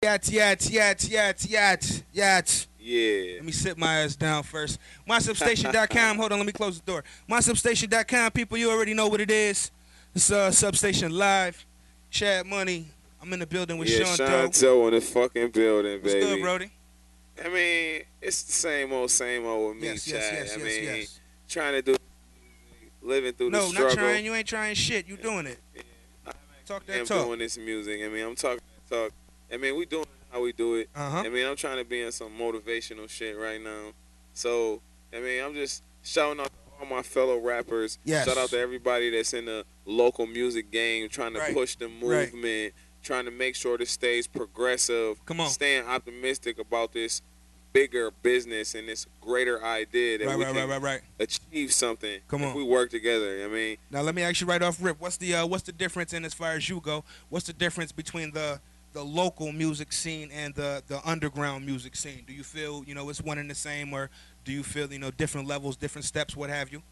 Yat. Yeah. Let me sit my ass down first. MySubstation.com. Hold on, let me close the door. MySubstation.com, people, you already know what it is. It's Substation Live. Chad Money. I'm in the building with Yeah, Shawn Sean Doe. Doe in the fucking building, What's good, baby. Brody? I mean, it's the same old with me, Yes, yes, Chad. yes, I yes, mean, yes. trying to do living through the No, not struggle. trying. You ain't trying shit. You doing it. Yeah, I Talk actually that am talk. doing this music. I mean, I'm talking that talk. I mean, we doing it how we do it. Uh-huh. I mean, I'm trying to be in some motivational shit right now. So, I mean, I'm just shouting out to all my fellow rappers. Shout out Yes. to everybody that's in the local music game, trying to Right. push the Right. movement, trying to make sure this stays progressive, Come on. staying optimistic about this bigger business and this greater idea that we can Right. achieve something Come if on. we work together. I mean, Now let me ask you right off rip. What's the difference in as far as you go? What's the difference between the local music scene and the underground music scene? Do you feel it's one and the same, or do you feel different levels, different steps, what have you?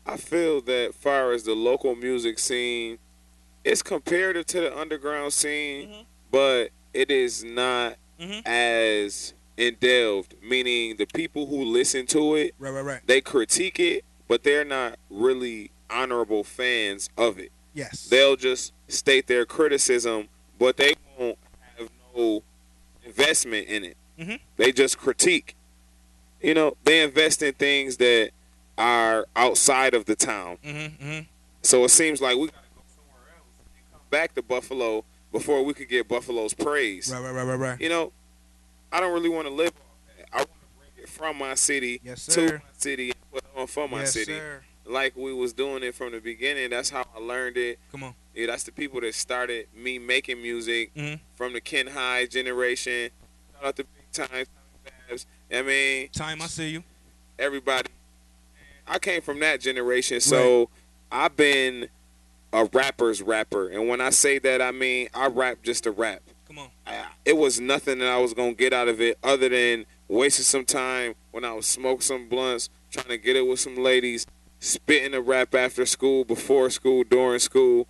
I feel that far as the local music scene, it's comparative to the underground scene, Mm-hmm. but it is not Mm-hmm. as endelved. Meaning the people who listen to it, Right. they critique it, but they're not really honorable fans of it. Yes. They'll just state their criticism, but they won't have no investment in it. Mm-hmm. They just critique. They invest in things that are outside of the town. Mm-hmm. So it seems like we gotta go somewhere else and come back to Buffalo before we could get Buffalo's praise. Right. I don't really want to live off that. I want to bring it from my city Yes, to sir. my city and put it on for my Yes, city. sir. Like we was doing it from the beginning. That's how I learned it. Come on. Yeah, that's the people that started me making music Mm-hmm. from the Ken High generation. Shout out to Big Time, Tommy Babs. I mean, Time, I see you. everybody. I came from that generation, so I've been a rapper's rapper. And when I say that, I mean I rap just to rap. Come on. It was nothing that I was going to get out of it other than wasting some time when I was smoking some blunts, trying to get it with some ladies, spitting a rap after school, before school, during school.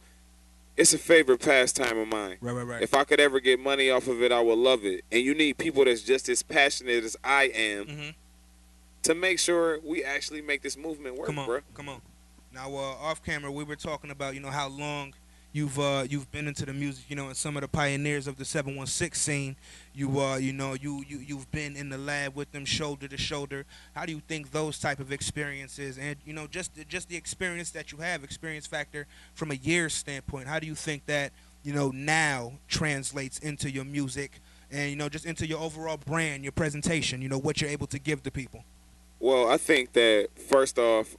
It's a favorite pastime of mine. Right. If I could ever get money off of it, I would love it. And you need people that's just as passionate as I am Mm-hmm. to make sure we actually make this movement work, bro. Come on. Now, off camera, we were talking about how long you've been into the music, and some of the pioneers of the 716 scene. You've been in the lab with them, shoulder to shoulder. How do you think those type of experiences, and just the experience that you have, experience factor from a year's standpoint, how do you think that now translates into your music and just into your overall brand, your presentation, what you're able to give to people? Well, I think that first off,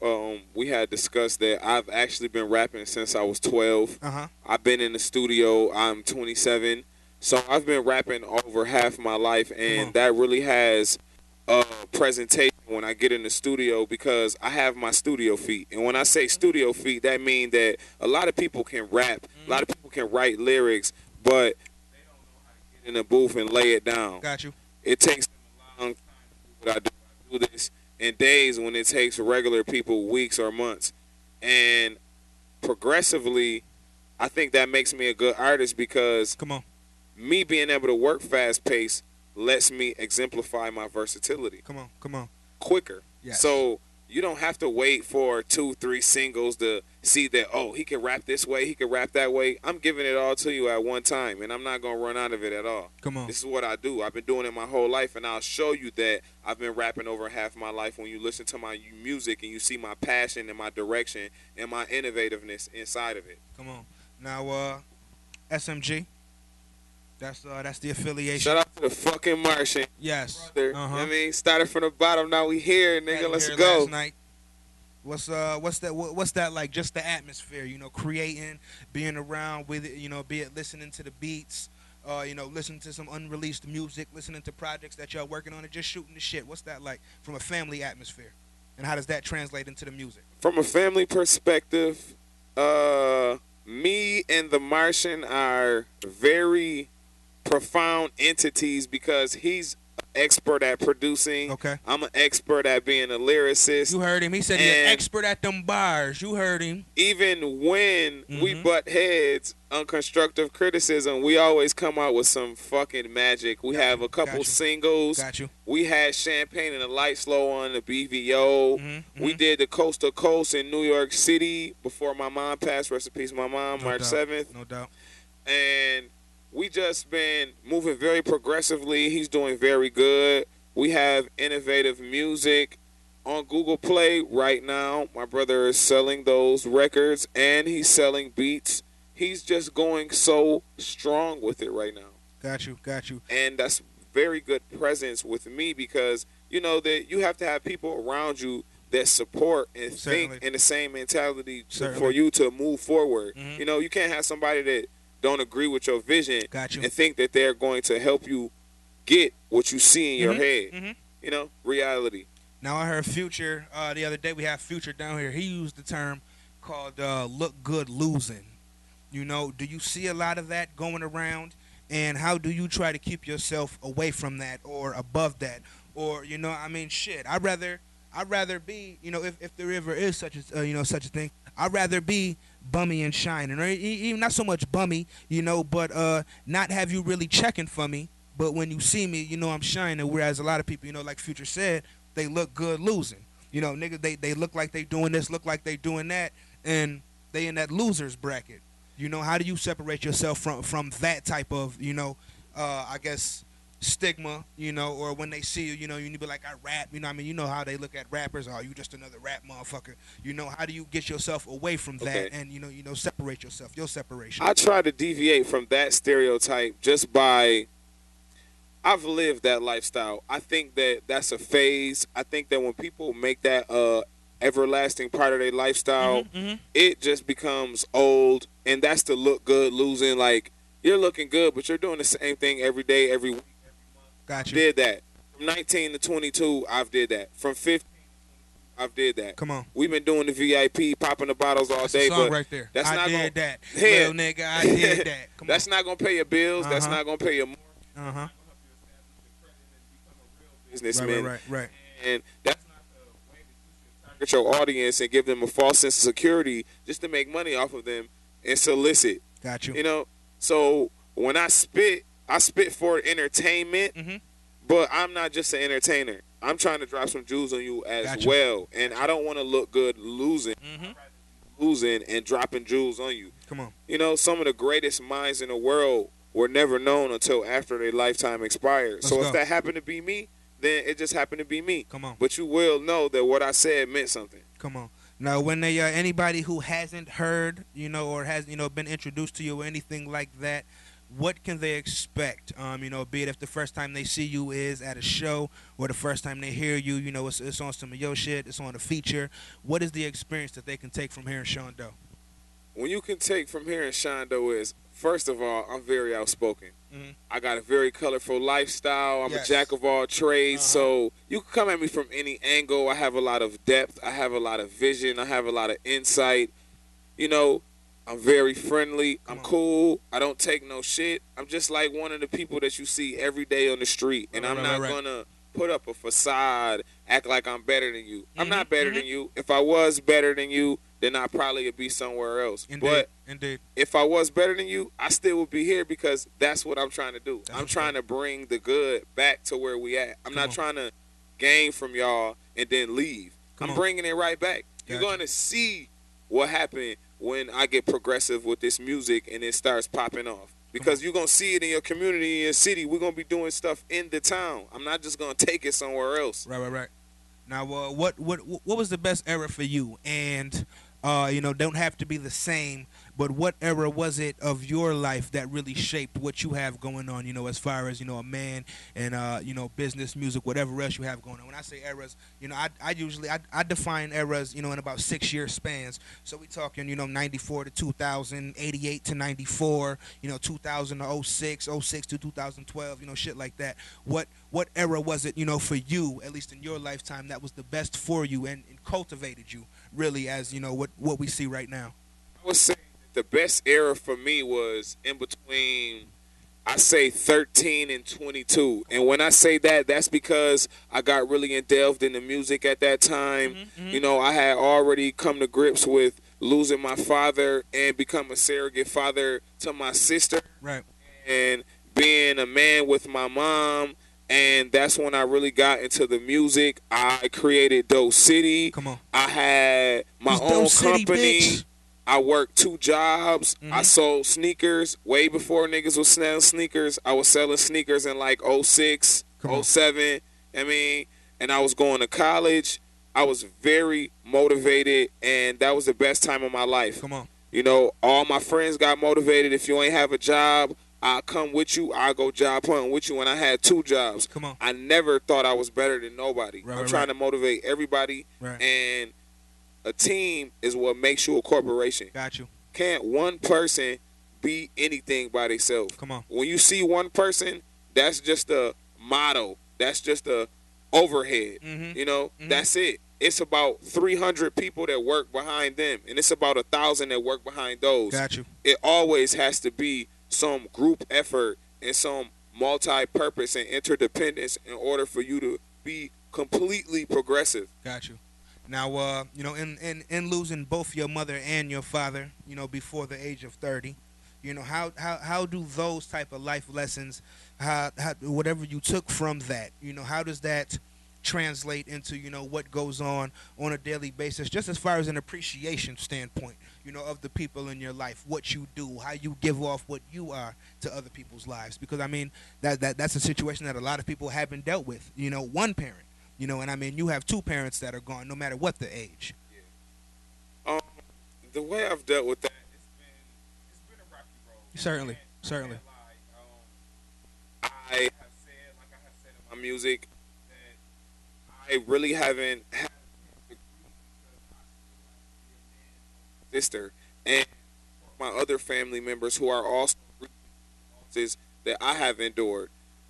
we had discussed that I've actually been rapping since I was 12. Uh-huh. I've been in the studio. I'm 27, so I've been rapping over half my life, and that really has a presentation when I get in the studio because I have my studio feet. And when I say studio feet, that means that a lot of people can rap, a lot of people can write lyrics, but they don't know how to get in the booth and lay it down. Got you. It takes them a long time to do what I do. I do this in days when it takes regular people weeks or months. And progressively, I think that makes me a good artist because Come on. me being able to work fast paced lets me exemplify my versatility Come on. quicker. Yes. So you don't have to wait for 2-3 singles to see that, oh, he can rap this way, he can rap that way. I'm giving it all to you at one time, and I'm not going to run out of it at all. Come on. This is what I do. I've been doing it my whole life, and I'll show you that I've been rapping over half my life when you listen to my music and you see my passion and my direction and my innovativeness inside of it. Come on. Now, SMG. That's the affiliation. Shout out to the fucking Martian. Yes. Brother. Uh-huh. You know what I mean? Started from the bottom, now we here, nigga. Had Let's here go. last night. What's that like? Just the atmosphere, creating, being around with it, be it listening to the beats, listening to some unreleased music, listening to projects that y'all working on, and just shooting the shit. What's that like from a family atmosphere, and how does that translate into the music? From a family perspective, me and the Martian are very profound entities because he's expert at producing. Okay. I'm an expert at being a lyricist. You heard him. He said he's an And expert at them bars. You heard him. even when we Mm-hmm. butt heads on constructive criticism, we always come out with some fucking magic. We Got have you. a couple Got you. singles. Got you. We had Champagne and the Light Slow on the BVO. Mm-hmm. We did the Coast to Coast in New York City before my mom passed. Rest in peace, my mom, No March doubt. 7th. No doubt. And we just been moving very progressively. He's doing very good. We have innovative music on Google Play right now. My brother is selling those records and he's selling beats. He's just going so strong with it right now. Got you. Got you. And that's very good presence with me because you know that you have to have people around you that support and Certainly. think in the same mentality Certainly. for you to move forward. Mhm. You know, you can't have somebody that don't agree with your vision Got you. and think that they're going to help you get what you see in your Mhm. head. Mhm. You know, reality. Now I heard Future the other day. We have Future down here. He used the term called "look good losing." You know, do you see a lot of that going around? And how do you try to keep yourself away from that or above that? Or you know, I mean, shit. I'd rather be, you know, if there ever is such a such a thing. I'd rather be bummy and shining, or even not so much bummy, you know, but not have you really checking for me. But when you see me, you know I'm shining. Whereas a lot of people, you know, like Future said, they look good losing. You know, nigga, they look like they doing this, look like they doing that, and they in that losers bracket. You know, how do you separate yourself from that type of, you know, I guess stigma, you know, or when they see you, you know, you need to be like, I rap, you know what I mean? You know how they look at rappers, oh, you just another rap motherfucker. You know, how do you get yourself away from that Okay. and, you know, separate yourself, your separation? I try to deviate from that stereotype just by I've lived that lifestyle. I think that that's a phase. I think that when people make that everlasting part of their lifestyle, Mhm. it just becomes old, and that's the look good losing. Like you're looking good, but you're doing the same thing every day, every week. Got you. Did that from 19 to 22. I've did that from 15. I've did that. Come on. We've been doing the VIP, popping the bottles all That's day, a song but right there. that's I not did gonna, that. Yeah. Little nigga, I did that. Come That's not gonna pay your bills. That's Uh-huh. not gonna pay your mortgage. on. Uh-huh. Businessman. Right. And that's not the way that you should target your audience and give them a false sense of security just to make money off of them and solicit. Got you. You know, so when I spit for entertainment, Mhm. but I'm not just an entertainer. I'm trying to drop some jewels on you as Gotcha. well, and I don't want to look good losing, Mhm. losing and dropping jewels on you. Come on. You know, some of the greatest minds in the world were never known until after their lifetime expired. Let's So go. if that happened to be me, then it just happened to be me. Come on. But you will know that what I said meant something. Come on. Now, when they anybody who hasn't heard, you know, or has, you know, been introduced to you or anything like that, what can they expect? You know, be it if the first time they see you is at a show or the first time they hear you, you know, it's on some of your shit, it's on a feature. What is the experience that they can take from hearing Shawn Doe? When you can take from hearing Shondo is, first of all, I'm very outspoken. Mhm. I got a very colorful lifestyle. I'm Yes. a jack of all trades. Uh-huh. So you can come at me from any angle. I have a lot of depth. I have a lot of vision. I have a lot of insight. You know, I'm very friendly. Come I'm on. cool. I don't take no shit. I'm just like one of the people that you see every day on the street. And I'm not Right. going to put up a facade, act like I'm better than you. I'm Mhm, not better than you. If I was better than you, then I probably would be somewhere else. Indeed. But Indeed. if I was better than you, I still would be here because that's what I'm trying to do. That's I'm what's trying to bring the good back to where we at. I'm Come not on. trying to gain from y'all and then leave. Come I'm on. bringing it right back. You're Gotcha. going to see what happened when I get progressive with this music and it starts popping off. Because you're going to see it in your community, in your city. We're going to be doing stuff in the town. I'm not just going to take it somewhere else. Right. Now, what was the best era for you? And you know, don't have to be the same, but what era was it of your life that really shaped what you have going on? You know, as far as, you know, a man and you know, business, music, whatever else you have going on. When I say eras, you know, I usually define eras, you know, in about 6-year spans. So we talking, you know, 94 to 2000, 88 to 94, you know, 2000 to 06, 06 to 2012, you know, shit like that. What era was it, you know, for you, at least in your lifetime, that was the best for you and cultivated you really as, you know, what we see right now? I would say the best era for me was in between I say 13 and 22. And when I say that, that's because I got really indelved in the music at that time. You know, I had already come to grips with losing my father and become a surrogate father to my sister. Right. And being a man with my mom. And that's when I really got into the music. I created Doe City. Come on. I had my It's own Doe City, company. bitch. I worked 2 jobs. I sold sneakers way before niggas was selling sneakers. I was selling sneakers in like '06, '07. I mean, and I was going to college. I was very motivated, and that was the best time of my life. Come on. You know, all my friends got motivated. If you ain't have a job, I'll come with you. I'll go job hunting with you. And I had 2 jobs. Come on. I never thought I was better than nobody. Right, I'm right, trying right. to motivate everybody. Right. And a team is what makes you a corporation. Got you. Can't one person be anything by themselves? Come on. When you see one person, that's just a motto. That's just a overhead. You know, that's it. It's about 300 people that work behind them, and it's about 1,000 that work behind those. Got you. It always has to be some group effort and some multi-purpose and interdependence in order for you to be completely progressive. Got you. Now, you know, in losing both your mother and your father, you know, before the age of 30, you know, how do those type of life lessons, how whatever you took from that, you know, how does that translate into, you know, what goes on a daily basis, just as far as an appreciation standpoint, you know, of the people in your life, what you do, how you give off what you are to other people's lives? Because I mean, that's a situation that a lot of people haven't dealt with. You know, one parent. You know, and I mean, you have 2 parents that are gone, no matter what the age. The way I've dealt with that, it's been a rocky road. Certainly, certainly. I have said, like I have said in my music, that I really haven't had a sister and my other family members who are also losses that I have endured,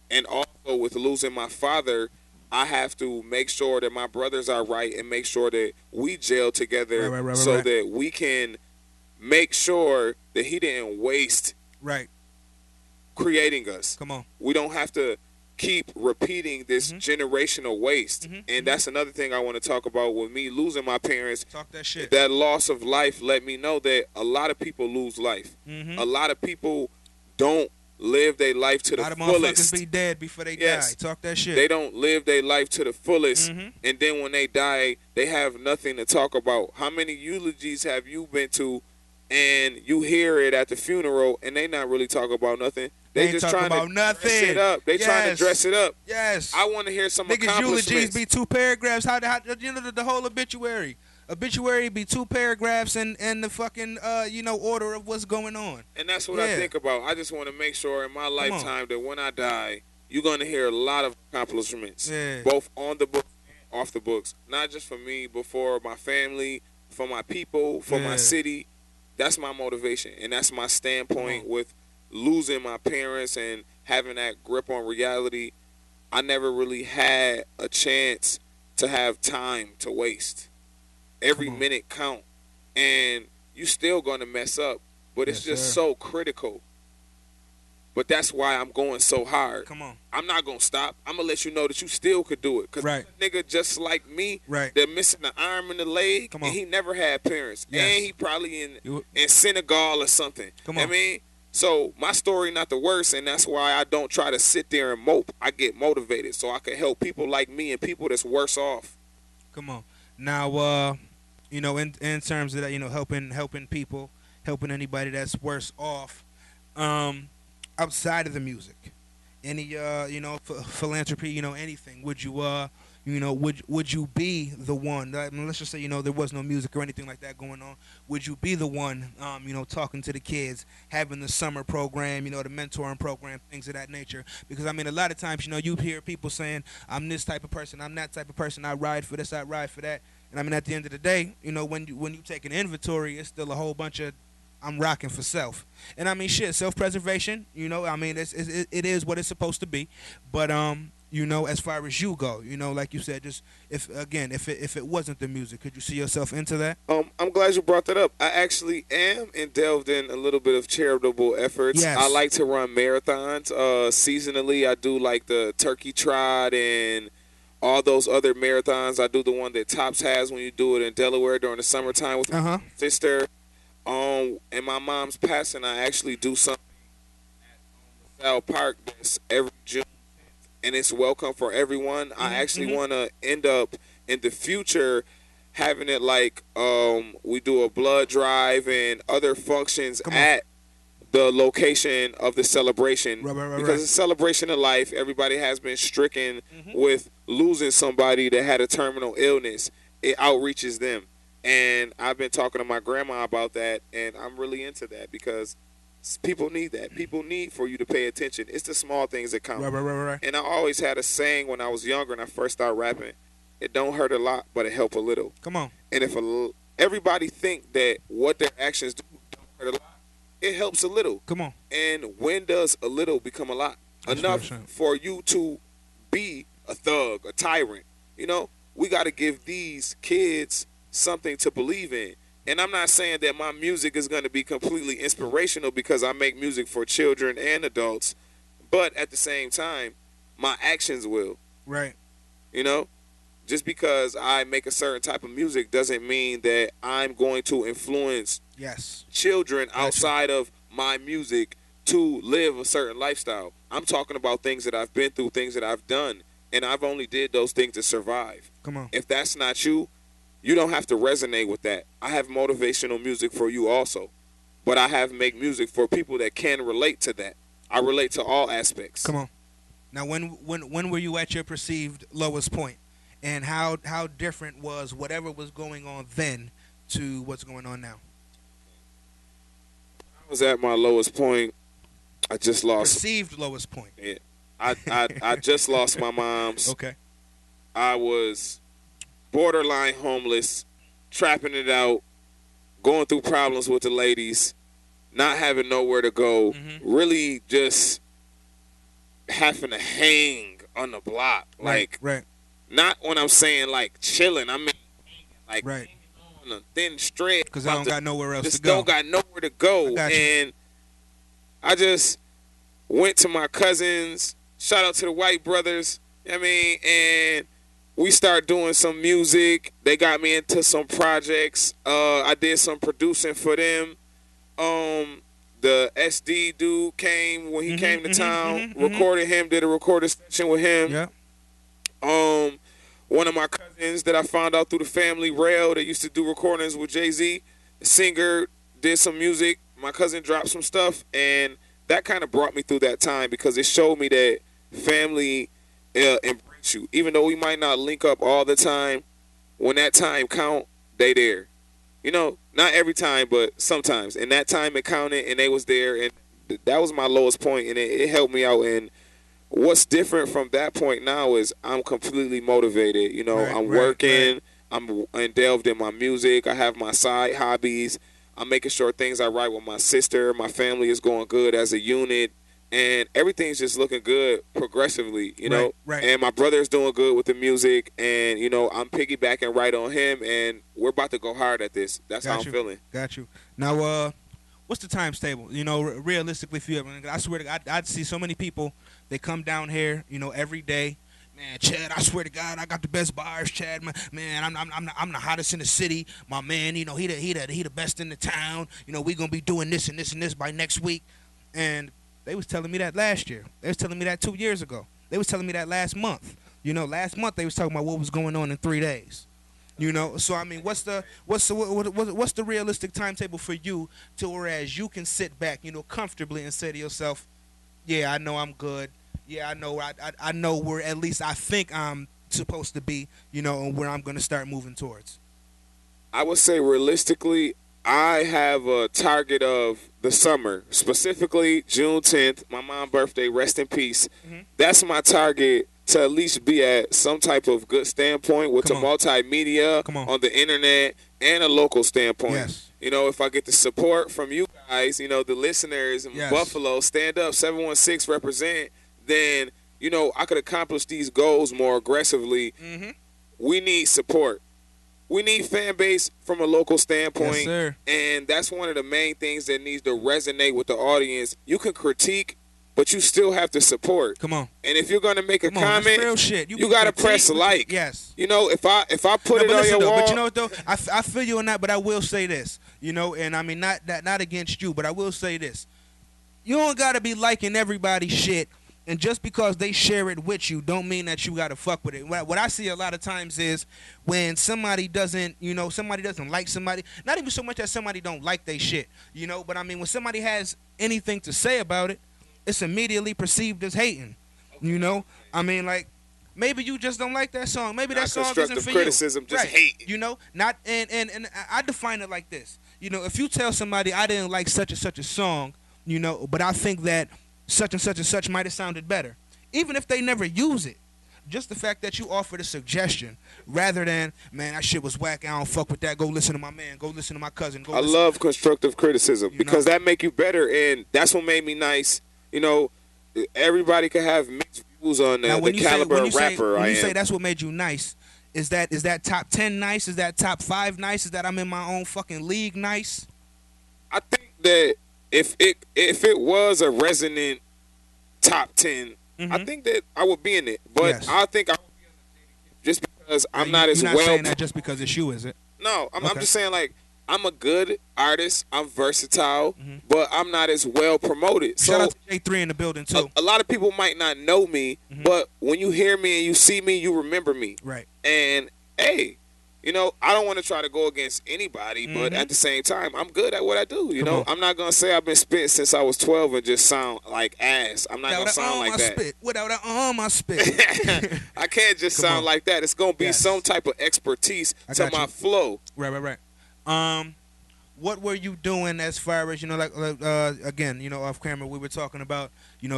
and also with losing my father. I have to make sure that my brothers are right and make sure that we jail together so that we can make sure that he didn't waste creating us. Come on. We don't have to keep repeating this generational waste. And that's another thing I want to talk about with me losing my parents. Talk that shit. That loss of life let me know that a lot of people lose life. A lot of people don't live their life to the fullest. A lot of motherfuckers be dead before they die. Talk that shit. They don't live their life to the fullest, and then when they die, they have nothing to talk about. How many eulogies have you been to, and you hear it at the funeral, and they not really talk about nothing? They just trying to dress it up. They trying to dress it up. Yes. I want to hear some niggas' accomplishments. eulogies be 2 paragraphs. How you know the whole obituary? Obituary be 2 paragraphs and the fucking you know, order of what's going on. And that's what I think about. I just want to make sure in my lifetime that when I die, you're gonna hear a lot of accomplishments, both on the books and off the books. Not just for me, but for my family, for my people, for my city. That's my motivation, and that's my standpoint with losing my parents and having that grip on reality. I never really had a chance to have time to waste. Every minute count, and you still gonna mess up, but it's just so critical. But that's why I'm going so hard. Come on. I'm not gonna stop. I'm gonna let you know that you still could do it. Cause a nigga just like me, they're missing the arm and the leg, and he never had parents, and he probably in Senegal or something. I mean, so my story not the worst, and that's why I don't try to sit there and mope. I get motivated so I can help people like me and people that's worse off. Come on. Now, you know, in terms of that, you know, helping people, helping anybody that's worse off, outside of the music, any you know, philanthropy, you know, anything. Would you you know, would you be the one? I mean, let's just say, you know, there was no music or anything like that going on. Would you be the one, you know, talking to the kids, having the summer program, you know, the mentoring program, things of that nature? Because I mean, a lot of times, you know, you hear people saying, "I'm this type of person, I'm that type of person, I ride for this, I ride for that." And I mean, at the end of the day, you know, when you take an inventory, it's still a whole bunch of I'm rocking for self. And I mean, shit, self-preservation, you know, I mean, it is what it's supposed to be. But as far as you go, like you said, just if it wasn't the music, could you see yourself into that? I'm glad you brought that up. I actually am and delved in a little bit of charitable efforts. I Yes. like to run marathons. Seasonally, I do like the Turkey Trot and all those other marathons. I do the one that Tops has when you do it in Delaware during the summertime with Uh my huh. sister. And my mom's passing, I actually do something at South Park this every June, and it's welcome for everyone. I Mhm. actually Mhm. want to end up in the future having it like we do a blood drive and other functions Come on. at the location of the celebration Right. Right. Right. because Right. it's a celebration of life. Everybody has been stricken Mhm. with losing somebody that had a terminal illness. It outreaches them. And I've been talking to my grandma about that, and I'm really into that because people need that. People need for you to pay attention. It's the small things that count. Right. Right. Right. Right. And I always had a saying when I was younger and I first started rapping, it don't hurt a lot, but it help a little. Come on. And if everybody think that what their actions do don't hurt a lot, it helps a little. Come on. And when does a little become a lot? That's what I'm Enough saying. for you to be a thug, a tyrant. We got to give these kids something to believe in. And I'm not saying that my music is going to be completely inspirational because I make music for children and adults, but at the same time, my actions will. Right. You know, just because I make a certain type of music doesn't mean that I'm going to influence Yes. children Gotcha. outside of my music to live a certain lifestyle. I'm talking about things that I've been through, things that I've done, and I've only did those things to survive. Come on. If that's not you, you don't have to resonate with that. I have motivational music for you also, but I have make music for people that can relate to that. I relate to all aspects. Come on. Now, when were you at your perceived lowest point, and how different was whatever was going on then to what's going on now? I was at my lowest point. I just lost. Perceived lowest point. Yeah, I just lost my mom's. Okay. I was borderline homeless, trapping it out, going through problems with the ladies, not having nowhere to go, really just having to hang on the block. Like, Right. not when I'm saying like chilling, I mean like Right. on a thin stretch. Because I don't got nowhere else just to go. don't got nowhere to go. I got you. And I just went to my cousins, shout out to the White brothers, and we started doing some music. They got me into some projects. I did some producing for them. The SD dude came when he came to town, recorded him, did a recording session with him. Yeah. One of my cousins that I found out through the family, Rail, that used to do recordings with Jay-Z, the singer, did some music. My cousin dropped some stuff, and that kind of brought me through that time because it showed me that family embrace you. Even though we might not link up all the time, when that time count, they there. Not every time, but sometimes. And that time it counted, and they was there, and that was my lowest point, and it helped me out. And what's different from that point now is I'm completely motivated. I'm working. I'm delved in my music. I have my side hobbies. I'm making sure things I write with my sister, my family is going good as a unit, and everything's just looking good progressively, Right. And my brother's doing good with the music, and, I'm piggybacking right on him, and we're about to go hard at this. That's how I'm feeling. Got you. Now, what's the times table? Realistically, if you ever, I swear to God, I'd see so many people, they come down here, every day. Man, Chad, I swear to God, I got the best bars, Chad. Man, I'm the hottest in the city. My man, he the best in the town. We gonna be doing this and this and this by next week. And they was telling me that last year. They was telling me that 2 years ago. They was telling me that last month. Last month they was talking about what was going on in 3 days. So I mean, what's the realistic timetable for you to whereas you can sit back, comfortably and say to yourself, yeah, I know I'm good. Yeah, I know where at least I think I'm supposed to be, and where I'm going to start moving towards. I would say realistically, I have a target of the summer, specifically June 10th, my mom's birthday, rest in peace. That's my target to at least be at some type of good standpoint with the multimedia on the internet and a local standpoint. Yes. If I get the support from you guys, the listeners in Buffalo, stand up, 716 represent, then I could accomplish these goals more aggressively. Mm-hmm. We need support. We need fan base from a local Yes, standpoint, sir. and that's one of the main things that needs to resonate with the audience. You can critique, but you still have to support. Come on. And if you're gonna make a Come on. That's comment, real shit. you gotta press like. Yes. If I put No, it but on listen your though. wall, But you know what though? I feel you on that. But I will say this. And I mean not against you, but I will say this. You don't gotta be liking everybody's shit. And just because they share it with you, don't mean that you gotta fuck with it. What I see a lot of times is when somebody doesn't like somebody. Not even so much that somebody don't like they shit, But I mean, when somebody has anything to say about it, it's immediately perceived as hating. I mean, like maybe you just don't like that song. Maybe that song isn't for criticism, you. just Right. hate. Not and I define it like this. If you tell somebody I didn't like such and such a song, but I think that such and such might have sounded better, even if they never use it. Just the fact that you offered a suggestion rather than, man, that shit was whack, I don't fuck with that, go listen to my man, go listen to my cousin. I love constructive criticism because that make you better, and that's what made me nice. Everybody can have mixed views on the caliber of rapper I am. When you say that's what made you nice, is that top 10 nice? Is that top 5 nice? Is that I'm in my own fucking league nice? I think that if it was a resonant top 10, I think that I would be in it. But Yes. I think I would be just because I'm not as You're not well. saying that just because it's you, is it? No, I'm Okay. just saying, like, I'm a good artist. I'm versatile, but I'm not as well promoted. Shout So out to J3 in the building too. a lot of people might not know me, but when you hear me and you see me, you remember me. Right. And hey, I don't want to try to go against anybody, but at the same time, I'm good at what I do. Come on. I'm not gonna say I've been spitting since I was 12 and just sound like ass. I'm not gonna sound like that. Without an arm, I spit. I can't just Come sound on. like that. It's gonna be Yes. some type of expertise I to got my you. flow. Right. What were you doing as far as again, off camera we were talking about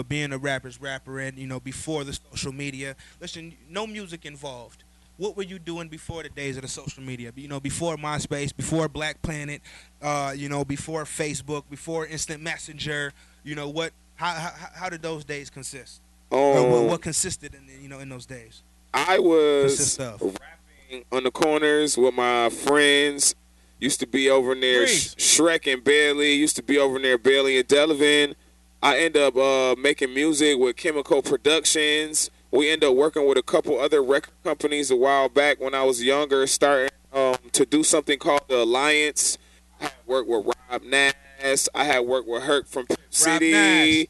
being a rapper's rapper and before the social media. Listen, no music involved. What were you doing before the days of the social media? Before MySpace, before Black Planet, before Facebook, before Instant Messenger. What? How did those days consist? What consisted in those days? I was Consist of? rapping on the corners with my friends. Used to be over near Breeze. Shrek and Bailey. Used to be over near Bailey and Delavan. I end up making music with Chemical Productions. We end up working with a couple other record companies a while back when I was younger, starting to do something called the Alliance. I had worked with Rob Nass. I had worked with Herc from Pimp City.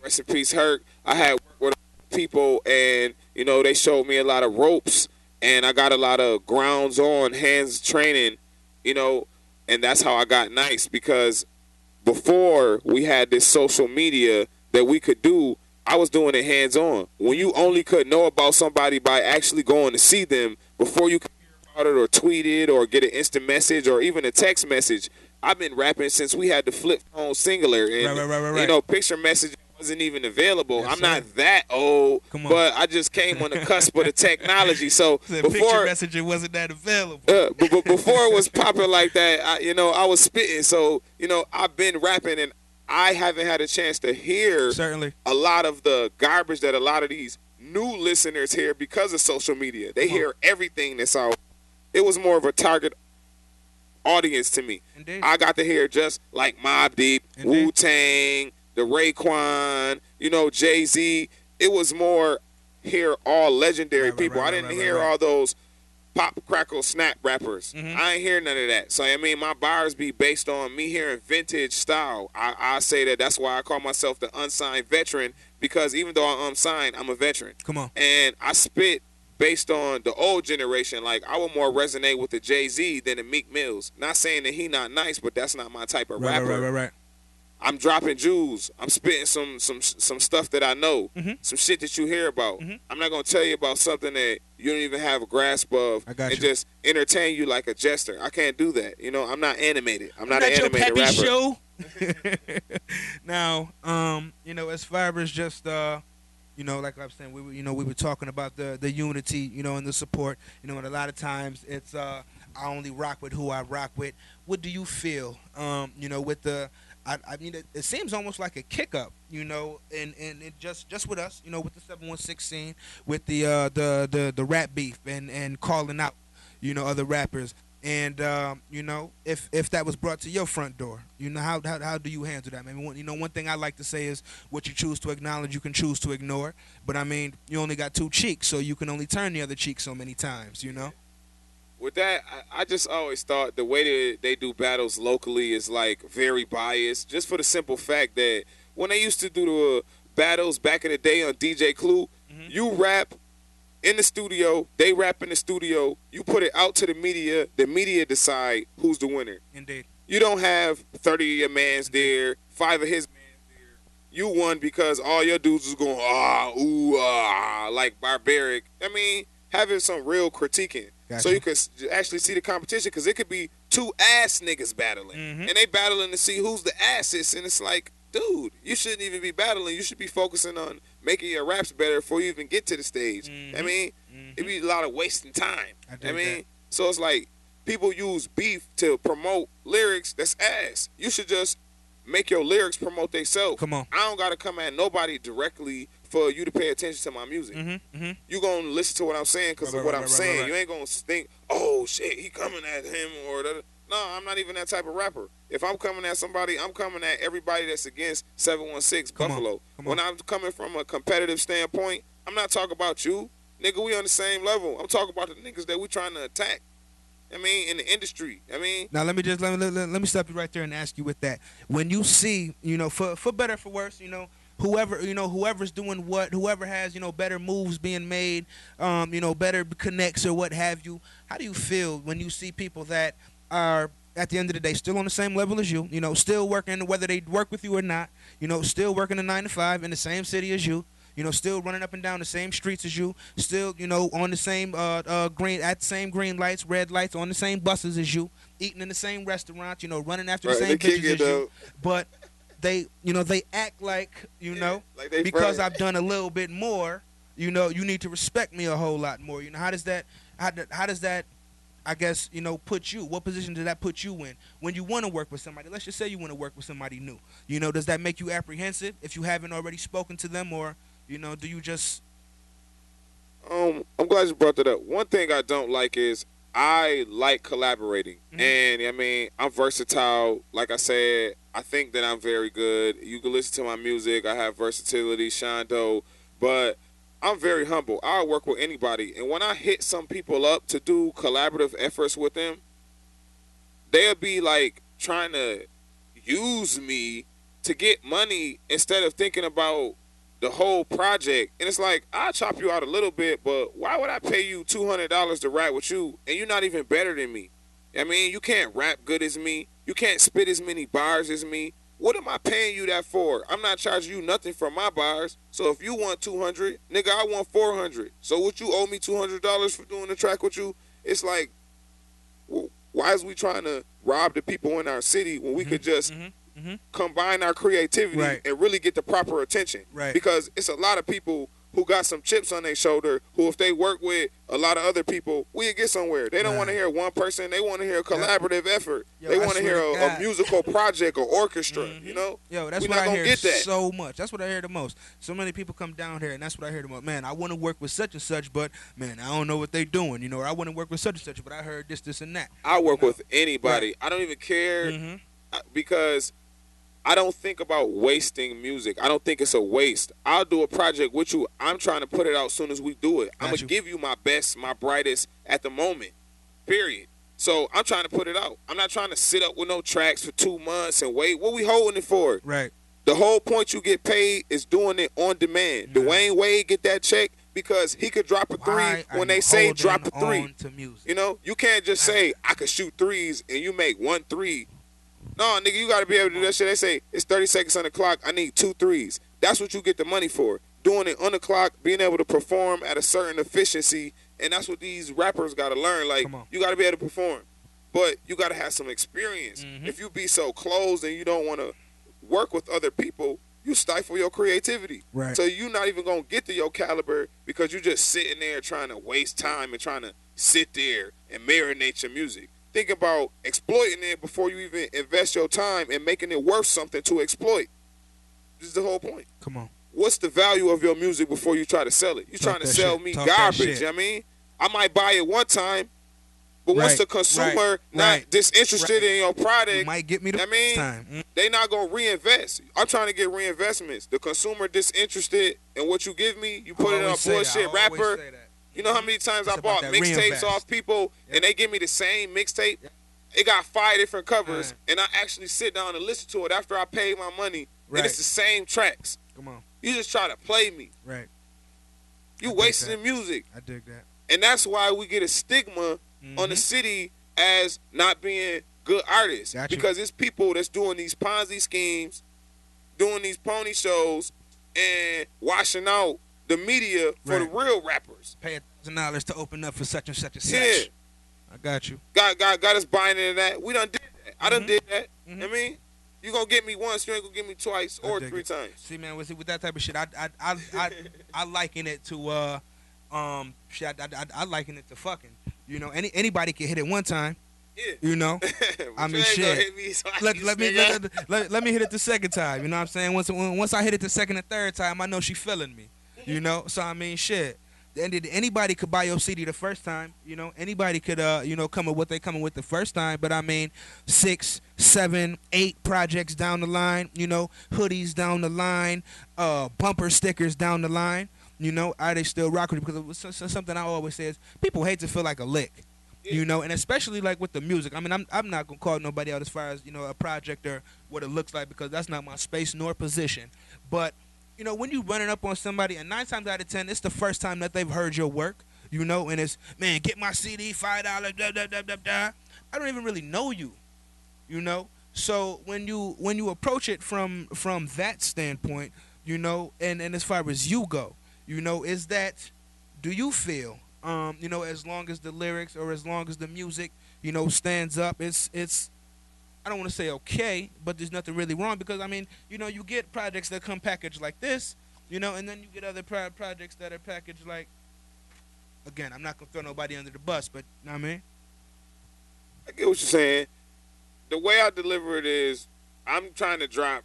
Rest in peace, Herc. I had worked with people, and they showed me a lot of ropes, and I got a lot of grounds on, hands training, and that's how I got nice, because before we had this social media that we could do, I was doing it hands-on. When you only could know about somebody by actually going to see them before you could hear about it or tweet it or get an instant message or even a text message. I've been rapping since we had the flip phone singular, and Right. picture messaging wasn't even available. Yes, I'm sir. not that old, Come on. but I just came on the cusp of the technology. So Picture before messaging wasn't that available. but before it was popping like that, I was spitting. So I've been rapping, and I haven't had a chance to hear Certainly. a lot of the garbage that a lot of these new listeners hear because of social media. They hear everything that's out. It was more of a target audience to me. Indeed. I got to hear just like Mobb Deep, Indeed. Wu-Tang, the Raekwon, Jay-Z. It was more hear all legendary people. I didn't hear all those pop, crackle, snap rappers. I ain't hear none of that. So, I mean, my bars be based on me hearing vintage style. I say that's why I call myself the unsigned veteran, because even though I'm unsigned, I'm a veteran. Come on. And I spit based on the old generation. Like, I would more resonate with the Jay-Z than the Meek Mills. Not saying that he not nice, but that's not my type of rapper. Right. I'm dropping jewels. I'm spitting some stuff that I know, some shit that you hear about. I'm not gonna tell you about something that you don't even have a grasp of, and just entertain you like a jester. I can't do that. I'm not animated. I'm not an animated rapper. Show. Now, as far as just like I was saying, we were talking about the unity, and the support, and a lot of times it's I only rock with who I rock with. What do you feel, with the I mean, it seems almost like a kick up, and it just with us, with the 716 scene, with the rap beef and calling out, other rappers. And if that was brought to your front door, how do you handle that? I mean, one thing I like to say is what you choose to acknowledge, you can choose to ignore. But I mean, you only got two cheeks, so you can only turn the other cheek so many times. With that, I just always thought the way that they do battles locally is like very biased, just for the simple fact that when they used to do the battles back in the day on DJ Clue, you rap in the studio, they rap in the studio, you put it out to the media decide who's the winner. Indeed. You don't have 30 of your mans there, 5 of his mans there. You won because all your dudes was going, ooh, like barbaric. I mean, having some real critiquing. Gotcha. So you could actually see the competition, because it could be two ass niggas battling. And they battling to see who's the assest. And it's like, dude, you shouldn't even be battling. You should be focusing on making your raps better before you even get to the stage. I mean, it'd be a lot of wasting time. I mean, so it's like people use beef to promote lyrics. That's ass. You should just make your lyrics promote themselves. Come on. I don't got to come at nobody directly for you to pay attention to my music. You going to listen to what I'm saying because of what I'm saying. Right. You ain't going to think, oh, shit, he coming at him or that. No, I'm not even that type of rapper. If I'm coming at somebody, I'm coming at everybody that's against 716 Buffalo. When I'm coming from a competitive standpoint, I'm not talking about you. Nigga, we on the same level. I'm talking about the niggas that we trying to attack. I mean, in the industry. I mean, now let me stop you right there and ask you with that. When you see, for better or for worse, whoever's doing what, whoever has, better moves being made, better connects or what have you. How do you feel when you see people that are at the end of the day still on the same level as you, still working, whether they work with you or not, still working a 9 to 5 in the same city as you, still running up and down the same streets as you, still, on the same at the same green lights, red lights, on the same buses as you, eating in the same restaurants, running after the same bitches as you. But they act like, like they because friends. I've done a little bit more, you need to respect me a whole lot more. How does that I guess, put you? What position does that put you in when you want to work with somebody? Let's just say you want to work with somebody new. Does that make you apprehensive if you haven't already spoken to them, or, do you just? I'm glad you brought that up. One thing I don't like is I like collaborating, and I mean, I'm versatile. Like I said, I think that I'm very good. You can listen to my music. I have versatility, Shawn, but I'm very humble. I'll work with anybody. And when I hit some people up to do collaborative efforts with them, they'll be like trying to use me to get money instead of thinking about the whole project. And it's like, I'll chop you out a little bit, but why would I pay you $200 to rap with you and you're not even better than me? I mean, you can't rap good as me. You can't spit as many bars as me. What am I paying you that for? I'm not charging you nothing for my bars. So if you want 200, nigga, I want 400. So what you owe me $200 for doing the track with you? It's like, why is we trying to rob the people in our city when we could just combine our creativity and really get the proper attention? Right. Because it's a lot of people who got some chips on their shoulder, who if they work with a lot of other people, we'll get somewhere. They don't want to hear one person. They want to hear a collaborative effort. They want to hear a musical project or orchestra, Yo, that's what I hear so much. That's what I hear the most. So many people come down here, and that's what I hear the most. Man, I want to work with such and such, but, man, I don't know what they're doing. Or I want to work with such and such, but I heard this, and that. I work with anybody. Right. I don't even care because I don't think about wasting music. I don't think it's a waste. I'll do a project with you. I'm trying to put it out as soon as we do it. I'm going to give you my best, my brightest at the moment, period. So I'm trying to put it out. I'm not trying to sit up with no tracks for 2 months and wait. What we holding it for? Right. The whole point you get paid is doing it on demand. Dwayne Wade get that check because he could drop a three when they say drop a three. You can't just say, I could shoot threes and you make 1 3. No, nigga, you got to be able to do that shit. They say, it's 30 seconds on the clock. I need 2 threes. That's what you get the money for. Doing it on the clock, being able to perform at a certain efficiency, and that's what these rappers got to learn. Like, you got to be able to perform, but you got to have some experience. If you be so closed and you don't want to work with other people, you stifle your creativity. Right. So you're not even going to get to your caliber because you're just sitting there trying to waste time and trying to sit there and marinate your music. think about exploiting it before you even invest your time and making it worth something to exploit. This is the whole point. Come on. What's the value of your music before you try to sell it? You're trying to sell me garbage. You know what I mean? I might buy it one time, but once the consumer not disinterested in your product, you might get me the time. They not gonna reinvest. I'm trying to get reinvestments. The consumer disinterested in what you give me, you put it on a bullshit rapper. You know how many times I bought mixtapes off people and they give me the same mixtape? It got 5 different covers, and I actually sit down and listen to it after I paid my money, and it's the same tracks. Come on. You just try to play me. Right. You wasting music. I dig that. And that's why we get a stigma on the city as not being good artists. Because it's people that's doing these Ponzi schemes, doing these pony shows, and washing out the media for the real rappers. Pay $1,000 to open up for such and such a such. Yeah. I got you. Got us buying into that. We done did that. I done did that. I mean, you gonna get me once, you ain't gonna get me twice or 3 times. See, man, with that type of shit, I liken it to shit. I liken it to fucking. You know, anybody can hit it one time. Yeah. You know, I mean, shit. Hit me, so let me hit it the second time. You know what I'm saying? Once I hit it the second and third time, I know she feeling me. You know, so I mean, shit. Anybody could buy your CD the first time, you know. Anybody could, come with what they coming with the first time. But I mean, 6, 7, 8 projects down the line, you know, hoodies down the line, bumper stickers down the line. You know, are they still rocking? Because it was something I always say is people hate to feel like a lick, you know, and especially like with the music. I mean, I'm not gonna call nobody out as far as, you know, a project or what it looks like, because that's not my space nor position. But you know, when you running up on somebody, and 9 times out of 10, it's the first time that they've heard your work, you know, and it's, man, get my CD, $5, blah, blah, blah, blah, blah. I don't even really know you, you know. So when you approach it from that standpoint, you know, and as far as you go, you know, is that, do you feel, you know, as long as the lyrics or as long as the music, you know, stands up, it's I don't want to say okay, but there's nothing really wrong, because, I mean, you know, you get projects that come packaged like this, you know, and then you get other projects that are packaged like, again, I'm not going to throw nobody under the bus, but, you know what I mean? I get what you're saying. The way I deliver it is I'm trying to drop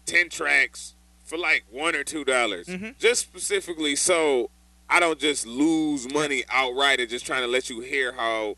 10 tracks for like $1 or $2, just specifically so I don't just lose money outright and just trying to let you hear how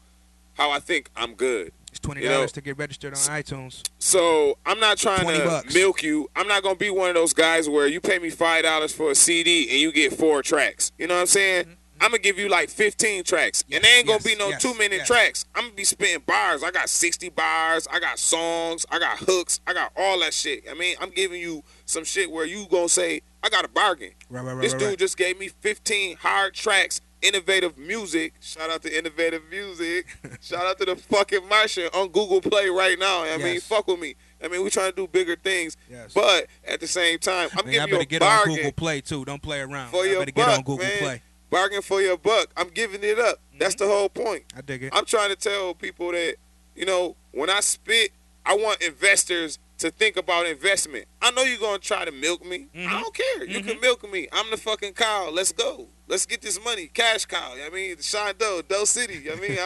I think I'm good. It's $20 to get registered on iTunes. So I'm not trying to milk you. I'm not going to be one of those guys where you pay me $5 for a CD and you get 4 tracks. You know what I'm saying? I'm going to give you like 15 tracks. And there ain't going to be no 2-minute tracks. I'm going to be spitting bars. I got 60 bars. I got songs. I got hooks. I got all that shit. I mean, I'm giving you some shit where you going to say, I got a bargain. This dude just gave me 15 hard tracks. Innovative music. Shout out to Innovative Music. Shout out to the fucking Martian on Google Play right now. I mean, fuck with me. I mean, we trying to do bigger things. But at the same time, I'm giving you a get bargain. On Google Play too. Don't play around. For your buck, get on Google Play. Bargain for your buck. I'm giving it up. That's the whole point. I dig it. I'm trying to tell people that, you know, when I spit, I want investors to think about investment. I know you're going to try to milk me. I don't care. You can milk me. I'm the fucking cow. Let's go. Let's get this money. Cash cow. I mean, Shawn Doe City. I mean,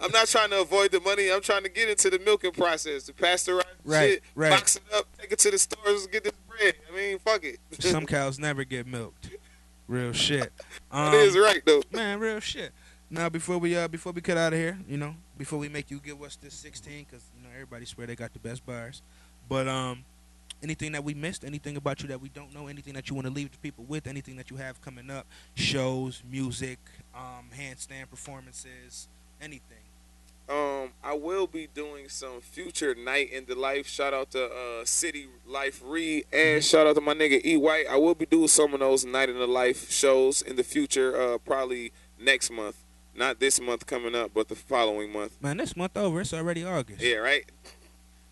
I'm not trying to avoid the money. I'm trying to get into the milking process. To pasteurize shit, box it up, take it to the stores, get this bread. I mean, fuck it. Some cows never get milked. Real shit. That is right, though. Man, real shit. Now, before we cut out of here, you know, before we make you give us this 16, because, you know, everybody swear they got the best bars. But anything that we missed, anything about you that we don't know, anything that you want to leave the people with, anything that you have coming up, shows, music, handstand performances, anything. I will be doing some future Night in the Life. Shout out to City Life Reed, and shout out to my nigga E White. I will be doing some of those Night in the Life shows in the future, probably next month. Not this month coming up, but the following month. Man, this month over. It's already August. Yeah, right?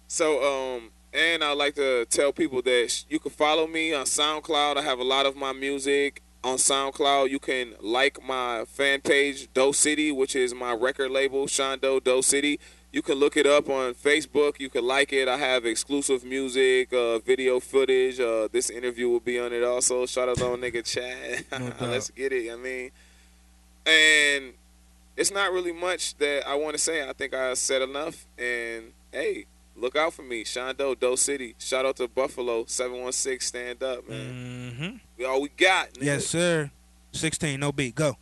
So, and I'd like to tell people that you can follow me on SoundCloud. I have a lot of my music on SoundCloud. You can like my fan page, Doe City, which is my record label, Shawn Doe City. You can look it up on Facebook. You can like it. I have exclusive music, video footage. This interview will be on it also. Shout out to my nigga Chad. No Let's get it. I mean, and it's not really much that I want to say. I think I said enough. And hey, look out for me, Shawn Doe City. Shout out to Buffalo 716. Stand up, man. Mm-hmm. We all we got. Nigga. Yes, sir. 16, no beat. Go.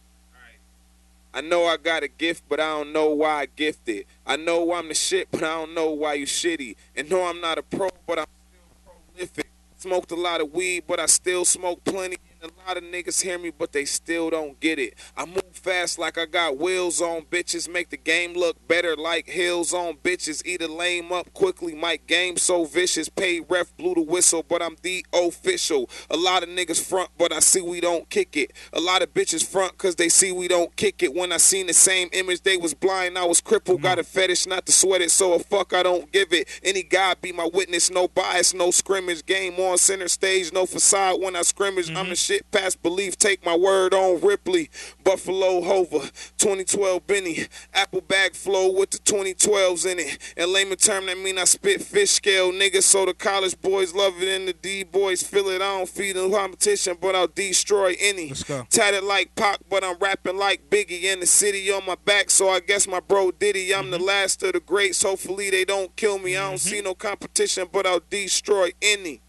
I know I got a gift, but I don't know why I gifted. I know I'm the shit, but I don't know why you shitty. And no, I'm not a pro, but I'm still prolific. Smoked a lot of weed, but I still smoke plenty. And a lot of niggas hear me, but they still don't get it. I move fast like I got wheels on bitches. Make the game look better like hills on bitches. Eat a lame up quickly, Mike game so vicious. Paid ref blew the whistle, but I'm the official. A lot of niggas front, but I see we don't kick it. A lot of bitches front cause they see we don't kick it. When I seen the same image, they was blind, I was crippled. Got a fetish not to sweat it, so a fuck I don't give it. Any guy be my witness, no bias, no scrimmage. Game on center stage, no facade when I scrimmage. I'm the shit past belief, take my word on Ripley. Buffalo Hova, 2012 Benny. Apple bag flow with the 2012s in it. In layman term, that mean I spit fish scale, nigga. So the college boys love it and the D boys feel it. I don't feed the competition, but I'll destroy any. Let's go. Tatted like Pac, but I'm rapping like Biggie. In the city on my back, so I guess my bro Diddy. I'm the last of the greats. Hopefully they don't kill me. I don't see no competition, but I'll destroy any.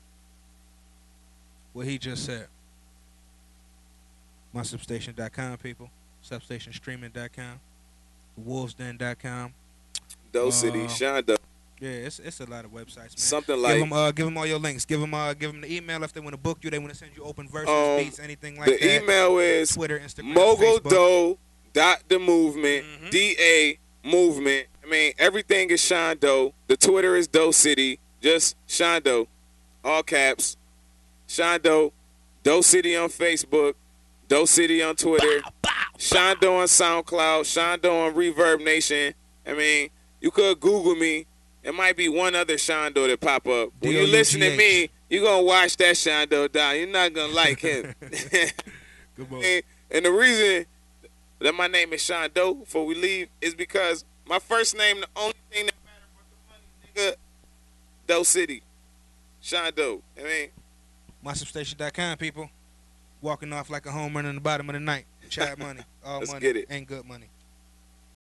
What he just said. MySubstation.com, people. SubstationStreaming.com. WolvesDen.com. Doe City, Shawn Doe. Yeah, it's a lot of websites, man. Something like give them all your links. Give them the email if they want to book you. They want to send you open verses, beats, anything like that. The email is Twitter, Instagram, moguldoe.themovement, DA movement. I mean, everything is Shawn Doe. The Twitter is Doe City. Just Shawn Doe. All caps. Shawn Doe. Doe City on Facebook. Doe City on Twitter. Shawn Doe on SoundCloud. Shawn Doe on Reverb Nation. I mean, you could Google me. It might be one other Shawn Doe that pop up. When you listen to me, you're going to watch that Shawn Doe down. You're not going to like him. Good boy. And the reason that my name is Shawn Doe before we leave is because my first name, the only thing that matters but the money, nigga, Doe City. Shawn Doe. I mean, MySubstation.com, people. Walking off like a home run in the bottom of the night. Chat money. All Let's money. get it. Ain't good money.